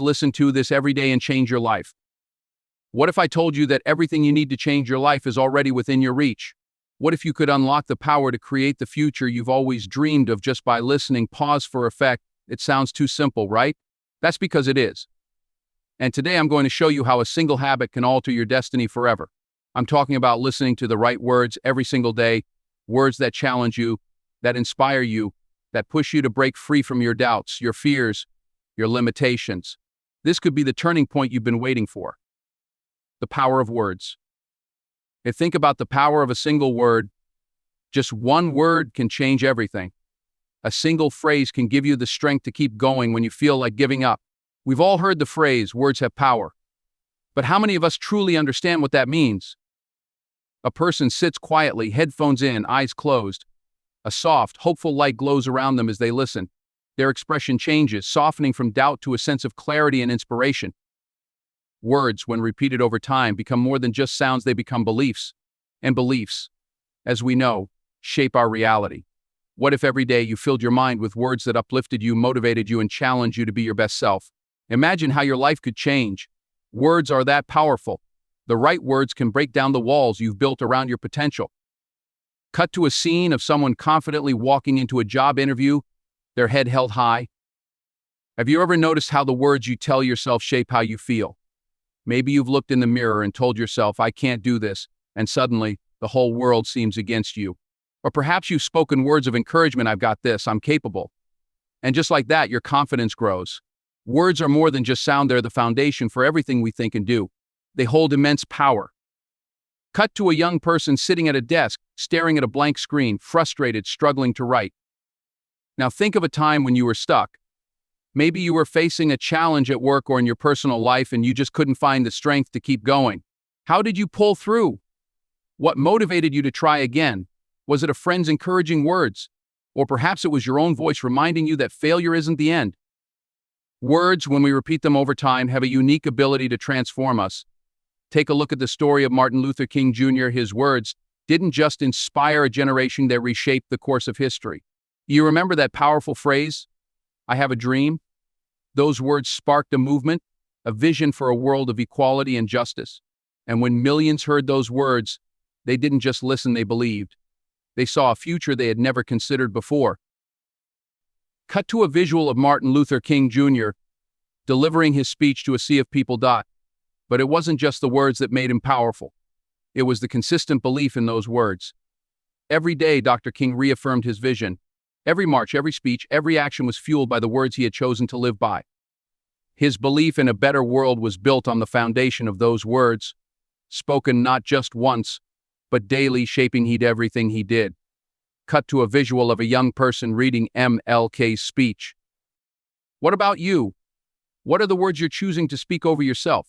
Listen to this every day and change your life. What if I told you that everything you need to change your life is already within your reach? What if you could unlock the power to create the future you've always dreamed of just by listening? Pause for effect. It sounds too simple, right? That's because it is. And today I'm going to show you how a single habit can alter your destiny forever. I'm talking about listening to the right words every single day, words that challenge you, that inspire you, that push you to break free from your doubts, your fears, your limitations. This could be the turning point you've been waiting for. The power of words. And think about the power of a single word. Just one word can change everything. A single phrase can give you the strength to keep going when you feel like giving up. We've all heard the phrase, words have power. But how many of us truly understand what that means? A person sits quietly, headphones in, eyes closed. A soft, hopeful light glows around them as they listen. Their expression changes, softening from doubt to a sense of clarity and inspiration. Words, when repeated over time, become more than just sounds, they become beliefs. And beliefs, as we know, shape our reality. What if every day you filled your mind with words that uplifted you, motivated you, and challenged you to be your best self? Imagine how your life could change. Words are that powerful. The right words can break down the walls you've built around your potential. Cut to a scene of someone confidently walking into a job interview, their head held high. Have you ever noticed how the words you tell yourself shape how you feel? Maybe you've looked in the mirror and told yourself, I can't do this, and suddenly the whole world seems against you. Or perhaps you've spoken words of encouragement, I've got this, I'm capable. And just like that, your confidence grows. Words are more than just sound, they're the foundation for everything we think and do. They hold immense power. Cut to a young person sitting at a desk, staring at a blank screen, frustrated, struggling to write. Now think of a time when you were stuck. Maybe you were facing a challenge at work or in your personal life and you just couldn't find the strength to keep going. How did you pull through? What motivated you to try again? Was it a friend's encouraging words? Or perhaps it was your own voice reminding you that failure isn't the end? Words, when we repeat them over time, have a unique ability to transform us. Take a look at the story of Martin Luther King Jr. His words didn't just inspire a generation, they reshaped the course of history. You remember that powerful phrase, I have a dream? Those words sparked a movement, a vision for a world of equality and justice. And when millions heard those words, they didn't just listen, they believed. They saw a future they had never considered before. Cut to a visual of Martin Luther King Jr. delivering his speech to a sea of people. But it wasn't just the words that made him powerful. It was the consistent belief in those words. Every day, Dr. King reaffirmed his vision. Every march, every speech, every action was fueled by the words he had chosen to live by. His belief in a better world was built on the foundation of those words, spoken not just once, but daily, shaping everything he did. Cut to a visual of a young person reading MLK's speech. What about you? What are the words you're choosing to speak over yourself?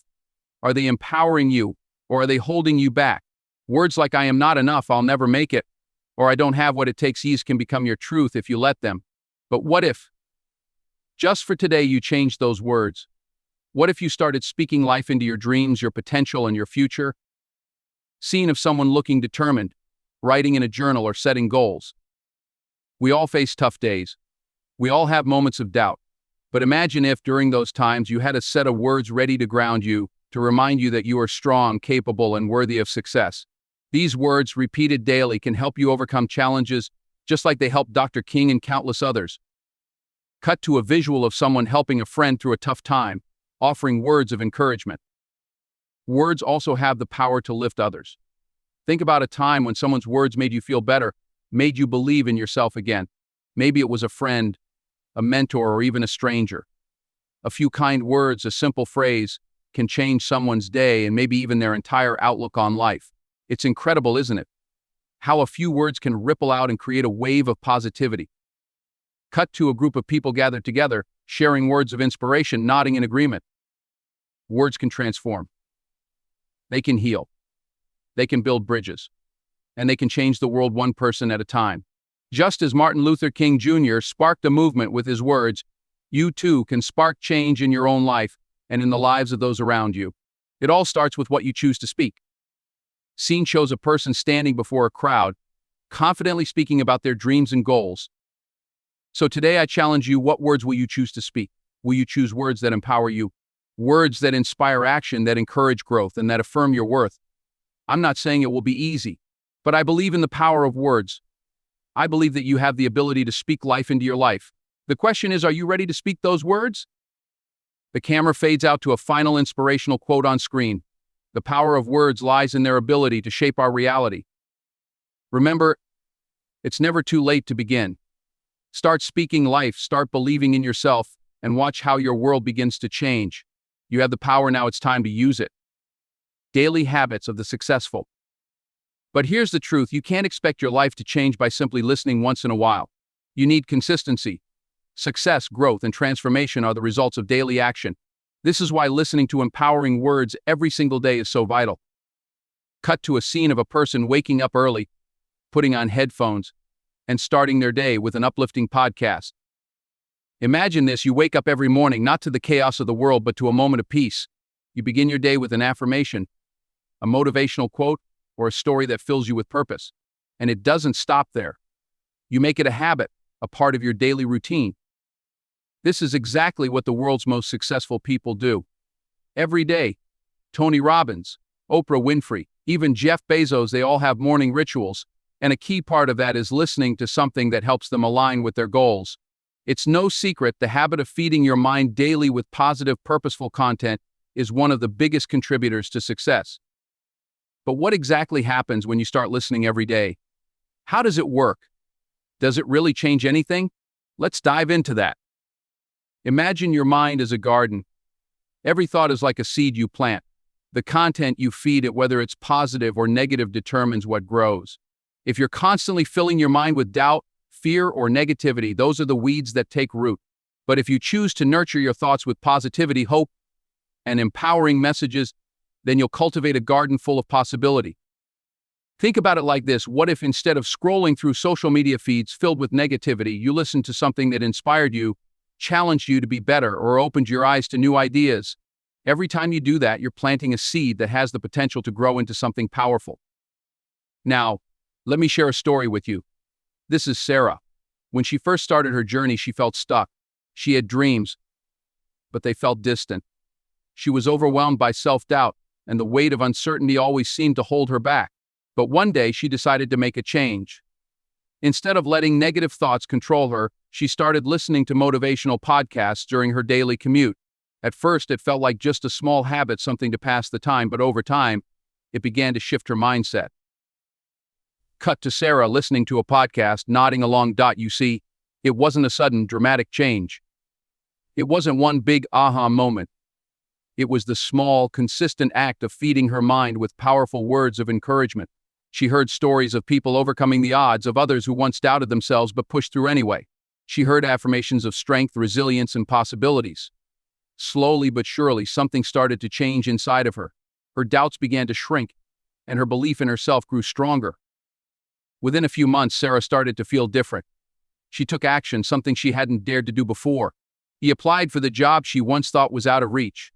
Are they empowering you, or are they holding you back? Words like I am not enough, I'll never make it, or I don't have what it takes, these can become your truth if you let them. But what if, just for today, you changed those words? What if you started speaking life into your dreams, your potential, and your future? Scene of someone looking determined, writing in a journal or setting goals. We all face tough days. We all have moments of doubt. But imagine if, during those times, you had a set of words ready to ground you, to remind you that you are strong, capable, and worthy of success. These words, repeated daily, can help you overcome challenges, just like they helped Dr. King and countless others. Cut to a visual of someone helping a friend through a tough time, offering words of encouragement. Words also have the power to lift others. Think about a time when someone's words made you feel better, made you believe in yourself again. Maybe it was a friend, a mentor, or even a stranger. A few kind words, a simple phrase, can change someone's day and maybe even their entire outlook on life. It's incredible, isn't it? How a few words can ripple out and create a wave of positivity. Cut to a group of people gathered together, sharing words of inspiration, nodding in agreement. Words can transform. They can heal. They can build bridges. And they can change the world one person at a time. Just as Martin Luther King Jr. sparked a movement with his words, you too can spark change in your own life and in the lives of those around you. It all starts with what you choose to speak. Scene shows a person standing before a crowd, confidently speaking about their dreams and goals. So today I challenge you, what words will you choose to speak? Will you choose words that empower you, Words that inspire action, that encourage growth, and that affirm your worth. I'm not saying it will be easy, but I believe in the power of words. I believe that you have the ability to speak life into your life. The question is, are you ready to speak those words? The camera fades out to a final inspirational quote on screen. The power of words lies in their ability to shape our reality. Remember, it's never too late to begin. Start speaking life, start believing in yourself, and watch how your world begins to change. You have the power now, it's time to use it. Daily habits of the successful. But here's the truth, you can't expect your life to change by simply listening once in a while. You need consistency. Success, growth, and transformation are the results of daily action. This is why listening to empowering words every single day is so vital. Cut to a scene of a person waking up early, putting on headphones, and starting their day with an uplifting podcast. Imagine this, you wake up every morning not to the chaos of the world but to a moment of peace. You begin your day with an affirmation, a motivational quote, or a story that fills you with purpose. And it doesn't stop there. You make it a habit, a part of your daily routine. This is exactly what the world's most successful people do. Every day, Tony Robbins, Oprah Winfrey, even Jeff Bezos, they all have morning rituals, and a key part of that is listening to something that helps them align with their goals. It's no secret the habit of feeding your mind daily with positive, purposeful content is one of the biggest contributors to success. But what exactly happens when you start listening every day? How does it work? Does it really change anything? Let's dive into that. Imagine your mind as a garden. Every thought is like a seed you plant. The content you feed it, whether it's positive or negative, determines what grows. If you're constantly filling your mind with doubt, fear, or negativity, those are the weeds that take root. But if you choose to nurture your thoughts with positivity, hope, and empowering messages, then you'll cultivate a garden full of possibility. Think about it like this. What if instead of scrolling through social media feeds filled with negativity, you listened to something that inspired you, challenged you to be better, or opened your eyes to new ideas? Every time you do that, you're planting a seed that has the potential to grow into something powerful. Now, let me share a story with you. This is Sarah. When she first started her journey, she felt stuck. She had dreams, but they felt distant. She was overwhelmed by self-doubt, and the weight of uncertainty always seemed to hold her back. But one day, she decided to make a change. Instead of letting negative thoughts control her, she started listening to motivational podcasts during her daily commute. At first, it felt like just a small habit, something to pass the time, but over time, it began to shift her mindset. Cut to Sarah listening to a podcast, nodding along. You see, it wasn't a sudden, dramatic change. It wasn't one big aha moment. It was the small, consistent act of feeding her mind with powerful words of encouragement. She heard stories of people overcoming the odds, of others who once doubted themselves but pushed through anyway. She heard affirmations of strength, resilience, and possibilities. Slowly but surely, something started to change inside of her. Her doubts began to shrink, and her belief in herself grew stronger. Within a few months, Sarah started to feel different. She took action, something she hadn't dared to do before. She applied for the job she once thought was out of reach.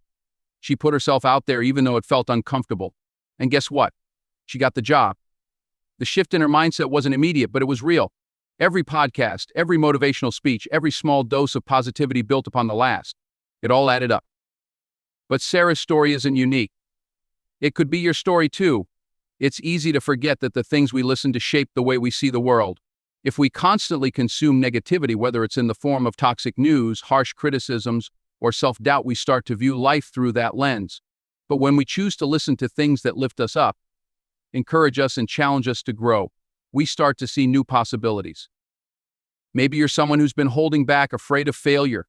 She put herself out there even though it felt uncomfortable. And guess what? She got the job. The shift in her mindset wasn't immediate, but it was real. Every podcast, every motivational speech, every small dose of positivity built upon the last. It all added up. But Sarah's story isn't unique. It could be your story too. It's easy to forget that the things we listen to shape the way we see the world. If we constantly consume negativity, whether it's in the form of toxic news, harsh criticisms, or self-doubt, we start to view life through that lens. But when we choose to listen to things that lift us up, encourage us, and challenge us to grow, we start to see new possibilities. Maybe you're someone who's been holding back, afraid of failure.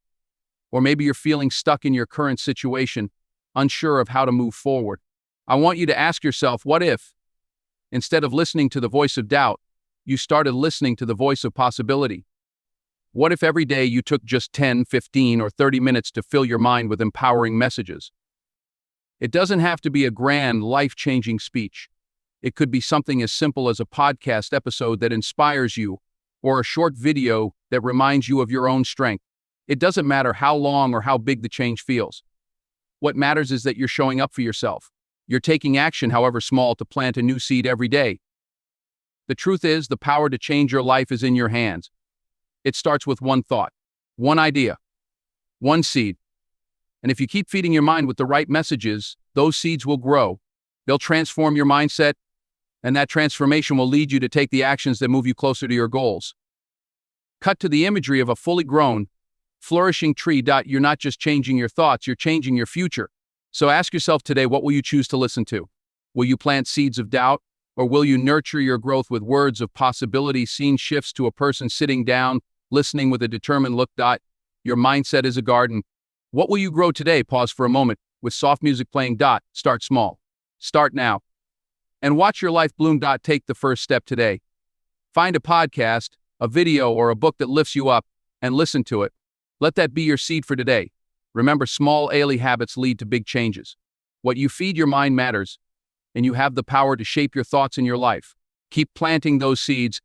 Or maybe you're feeling stuck in your current situation, unsure of how to move forward. I want you to ask yourself, what if, instead of listening to the voice of doubt, you started listening to the voice of possibility? What if every day you took just 10, 15, or 30 minutes to fill your mind with empowering messages? It doesn't have to be a grand, life-changing speech. It could be something as simple as a podcast episode that inspires you, or a short video that reminds you of your own strength. It doesn't matter how long or how big the change feels. What matters is that you're showing up for yourself. You're taking action, however small, to plant a new seed every day. The truth is, the power to change your life is in your hands. It starts with one thought, one idea, one seed. And if you keep feeding your mind with the right messages, those seeds will grow. They'll transform your mindset, and that transformation will lead you to take the actions that move you closer to your goals. Cut to the imagery of a fully grown, flourishing tree. You're not just changing your thoughts, you're changing your future. So ask yourself today, what will you choose to listen to? Will you plant seeds of doubt, or will you nurture your growth with words of possibility? Scene shifts to a person sitting down, listening with a determined look. Your mindset is a garden. What will you grow today? Pause for a moment. With soft music playing. Start small. Start now. And watch your life bloom. Take the first step today. Find a podcast, a video, or a book that lifts you up, and listen to it. Let that be your seed for today. Remember, small daily habits lead to big changes. What you feed your mind matters, and you have the power to shape your thoughts in your life. Keep planting those seeds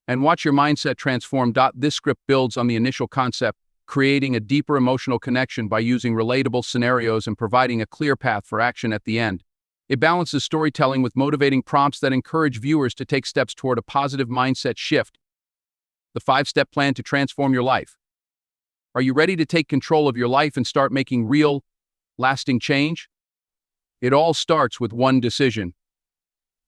and watch your mindset transform. This script builds on the initial concept, creating a deeper emotional connection by using relatable scenarios and providing a clear path for action at the end. It balances storytelling with motivating prompts that encourage viewers to take steps toward a positive mindset shift. The 5-step plan to transform your life. Are you ready to take control of your life and start making real, lasting change? It all starts with one decision.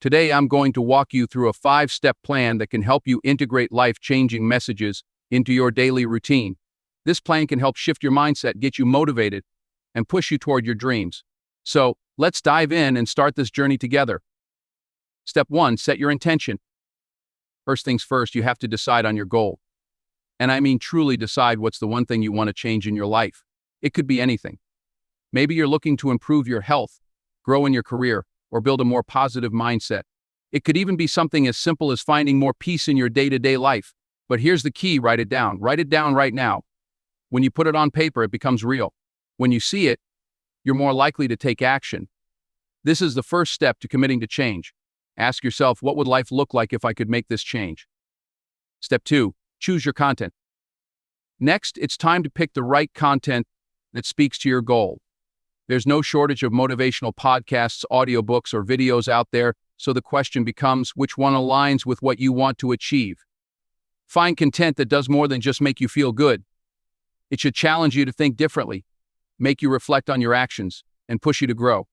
Today, I'm going to walk you through a 5-step plan that can help you integrate life-changing messages into your daily routine. This plan can help shift your mindset, get you motivated, and push you toward your dreams. So, let's dive in and start this journey together. Step 1, set your intention. First things first, you have to decide on your goal. And I mean truly decide what's the one thing you want to change in your life. It could be anything. Maybe you're looking to improve your health, grow in your career, or build a more positive mindset. It could even be something as simple as finding more peace in your day-to-day life. But here's the key, write it down. Write it down right now. When you put it on paper, it becomes real. When you see it, you're more likely to take action. This is the first step to committing to change. Ask yourself, what would life look like if I could make this change? Step 2, choose your content. Next, it's time to pick the right content that speaks to your goal. There's no shortage of motivational podcasts, audiobooks, or videos out there, so the question becomes, which one aligns with what you want to achieve? Find content that does more than just make you feel good. It should challenge you to think differently, make you reflect on your actions, and push you to grow.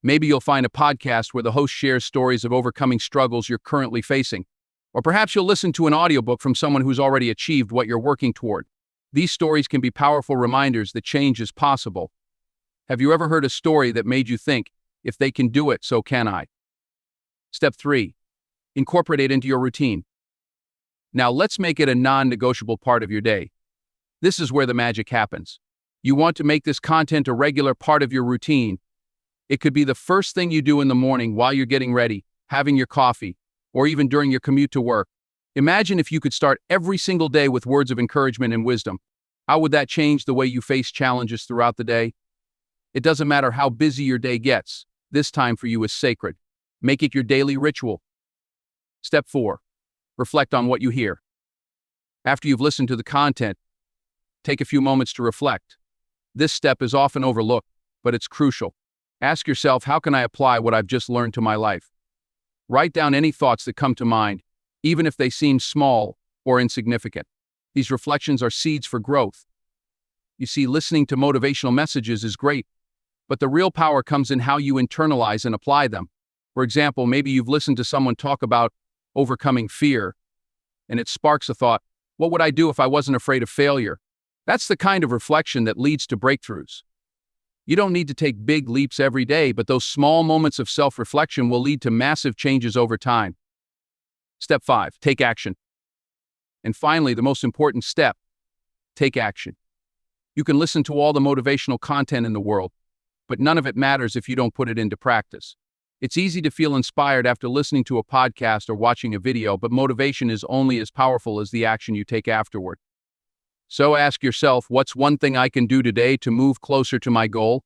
Maybe you'll find a podcast where the host shares stories of overcoming struggles you're currently facing. Or perhaps you'll listen to an audiobook from someone who's already achieved what you're working toward. These stories can be powerful reminders that change is possible. Have you ever heard a story that made you think, if they can do it, so can I? Step 3, incorporate it into your routine. Now let's make it a non-negotiable part of your day. This is where the magic happens. You want to make this content a regular part of your routine. It could be the first thing you do in the morning while you're getting ready, having your coffee, or even during your commute to work. Imagine if you could start every single day with words of encouragement and wisdom. How would that change the way you face challenges throughout the day? It doesn't matter how busy your day gets. This time for you is sacred. Make it your daily ritual. Step 4, reflect on what you hear. After you've listened to the content, take a few moments to reflect. This step is often overlooked, but it's crucial. Ask yourself, how can I apply what I've just learned to my life? Write down any thoughts that come to mind, even if they seem small or insignificant. These reflections are seeds for growth. You see, listening to motivational messages is great, but the real power comes in how you internalize and apply them. For example, maybe you've listened to someone talk about overcoming fear, and it sparks a thought, what would I do if I wasn't afraid of failure? That's the kind of reflection that leads to breakthroughs. You don't need to take big leaps every day, but those small moments of self-reflection will lead to massive changes over time. Step 5, take action. And finally, the most important step, take action. You can listen to all the motivational content in the world, but none of it matters if you don't put it into practice. It's easy to feel inspired after listening to a podcast or watching a video, but motivation is only as powerful as the action you take afterward. So ask yourself, what's one thing I can do today to move closer to my goal?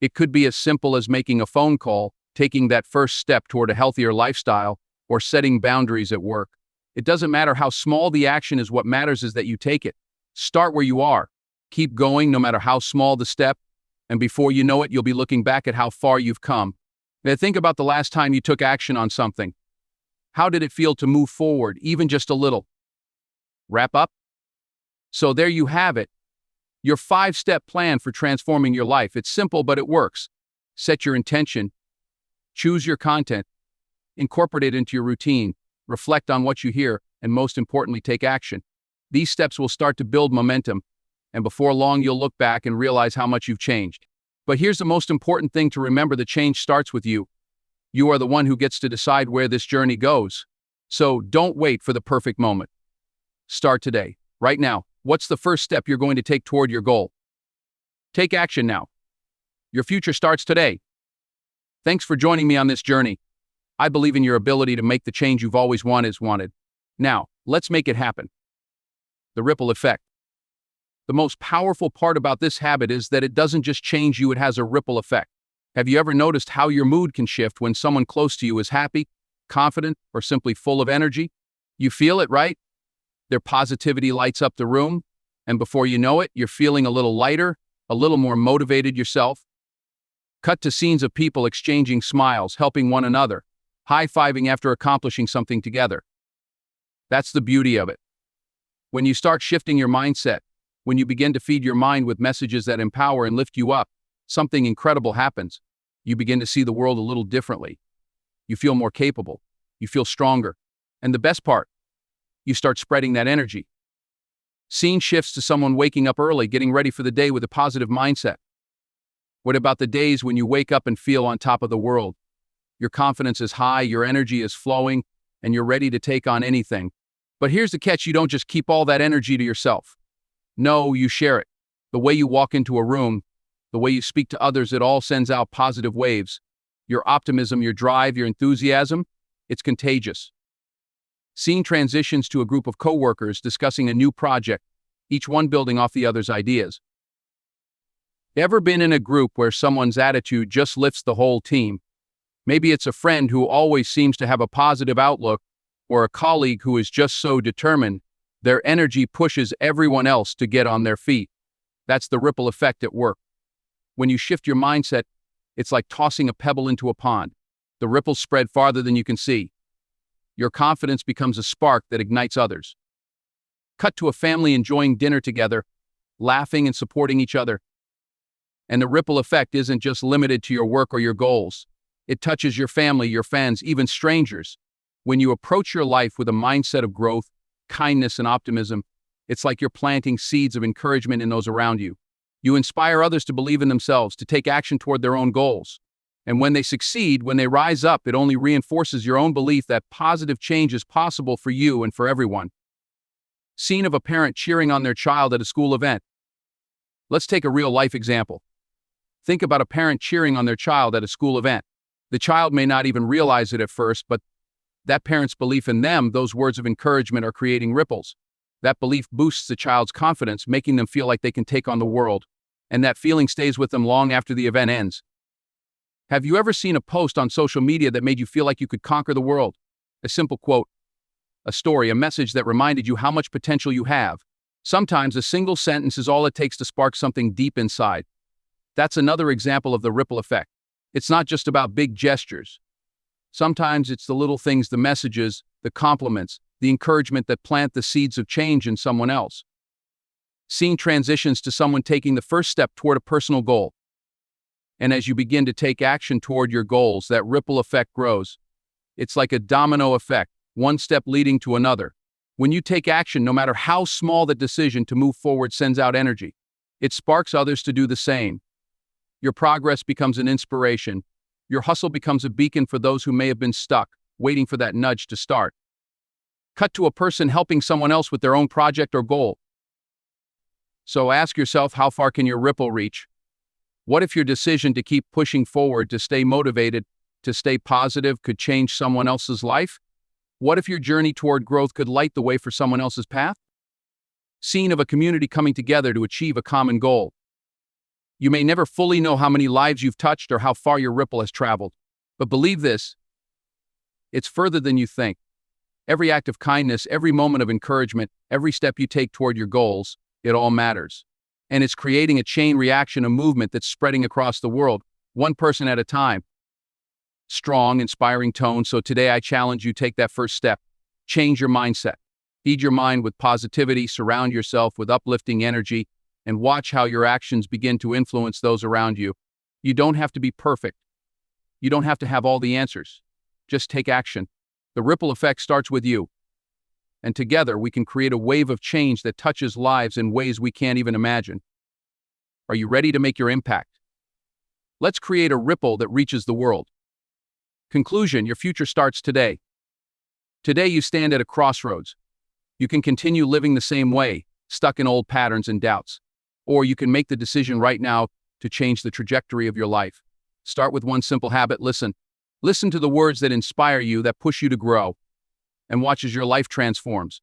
It could be as simple as making a phone call, taking that first step toward a healthier lifestyle, or setting boundaries at work. It doesn't matter how small the action is, what matters is that you take it. Start where you are. Keep going no matter how small the step, and before you know it, you'll be looking back at how far you've come. Now think about the last time you took action on something. How did it feel to move forward, even just a little? Wrap up? So there you have it. Your 5-step plan for transforming your life. It's simple, but it works. Set your intention. Choose your content. Incorporate it into your routine. Reflect on what you hear, and most importantly, take action. These steps will start to build momentum, and before long, you'll look back and realize how much you've changed. But here's the most important thing to remember: the change starts with you. You are the one who gets to decide where this journey goes. So don't wait for the perfect moment. Start today, right now. What's the first step you're going to take toward your goal? Take action now. Your future starts today. Thanks for joining me on this journey. I believe in your ability to make the change you've always wanted. Now, let's make it happen. The ripple effect. The most powerful part about this habit is that it doesn't just change you, it has a ripple effect. Have you ever noticed how your mood can shift when someone close to you is happy, confident, or simply full of energy? You feel it, right? Their positivity lights up the room, and before you know it, you're feeling a little lighter, a little more motivated yourself. Cut to scenes of people exchanging smiles, helping one another, high-fiving after accomplishing something together. That's the beauty of it. When you start shifting your mindset, when you begin to feed your mind with messages that empower and lift you up, something incredible happens. You begin to see the world a little differently. You feel more capable. You feel stronger. And the best part, you start spreading that energy. Scene shifts to someone waking up early, getting ready for the day with a positive mindset. What about the days when you wake up and feel on top of the world? Your confidence is high, your energy is flowing, and you're ready to take on anything. But here's the catch: you don't just keep all that energy to yourself. No, you share it. The way you walk into a room, the way you speak to others, it all sends out positive waves. Your optimism, your drive, your enthusiasm, it's contagious. Scene transitions to a group of coworkers discussing a new project, each one building off the other's ideas. Ever been in a group where someone's attitude just lifts the whole team? Maybe it's a friend who always seems to have a positive outlook, or a colleague who is just so determined. Their energy pushes everyone else to get on their feet. That's the ripple effect at work. When you shift your mindset, it's like tossing a pebble into a pond. The ripples spread farther than you can see. Your confidence becomes a spark that ignites others. Cut to a family enjoying dinner together, laughing and supporting each other. And the ripple effect isn't just limited to your work or your goals. It touches your family, your fans, even strangers. When you approach your life with a mindset of growth, kindness, and optimism, it's like you're planting seeds of encouragement in those around you. You inspire others to believe in themselves, to take action toward their own goals. And when they succeed, when they rise up, it only reinforces your own belief that positive change is possible for you and for everyone. Scene of a parent cheering on their child at a school event. Let's take a real-life example. Think about a parent cheering on their child at a school event. The child may not even realize it at first, but that parent's belief in them, those words of encouragement, are creating ripples. That belief boosts the child's confidence, making them feel like they can take on the world. And that feeling stays with them long after the event ends. Have you ever seen a post on social media that made you feel like you could conquer the world? A simple quote, a story, a message that reminded you how much potential you have. Sometimes a single sentence is all it takes to spark something deep inside. That's another example of the ripple effect. It's not just about big gestures. Sometimes it's the little things, the messages, the compliments, the encouragement that plant the seeds of change in someone else. Scene transitions to someone taking the first step toward a personal goal. And as you begin to take action toward your goals, that ripple effect grows. It's like a domino effect, one step leading to another. When you take action, no matter how small the decision to move forward sends out energy, it sparks others to do the same. Your progress becomes an inspiration. Your hustle becomes a beacon for those who may have been stuck, waiting for that nudge to start. Cut to a person helping someone else with their own project or goal. So ask yourself, how far can your ripple reach? What if your decision to keep pushing forward, to stay motivated, to stay positive could change someone else's life? What if your journey toward growth could light the way for someone else's path? Scene of a community coming together to achieve a common goal. You may never fully know how many lives you've touched or how far your ripple has traveled. But believe this, it's further than you think. Every act of kindness, every moment of encouragement, every step you take toward your goals, it all matters. And it's creating a chain reaction, a movement that's spreading across the world, one person at a time. Strong, inspiring tone. So today I challenge you, take that first step. Change your mindset. Feed your mind with positivity, surround yourself with uplifting energy, and watch how your actions begin to influence those around you. You don't have to be perfect. You don't have to have all the answers. Just take action. The ripple effect starts with you. And together we can create a wave of change that touches lives in ways we can't even imagine. Are you ready to make your impact? Let's create a ripple that reaches the world. Conclusion: your future starts today. Today you stand at a crossroads. You can continue living the same way, stuck in old patterns and doubts. Or you can make the decision right now to change the trajectory of your life. Start with one simple habit: listen. Listen to the words that inspire you, that push you to grow, and watch as your life transforms.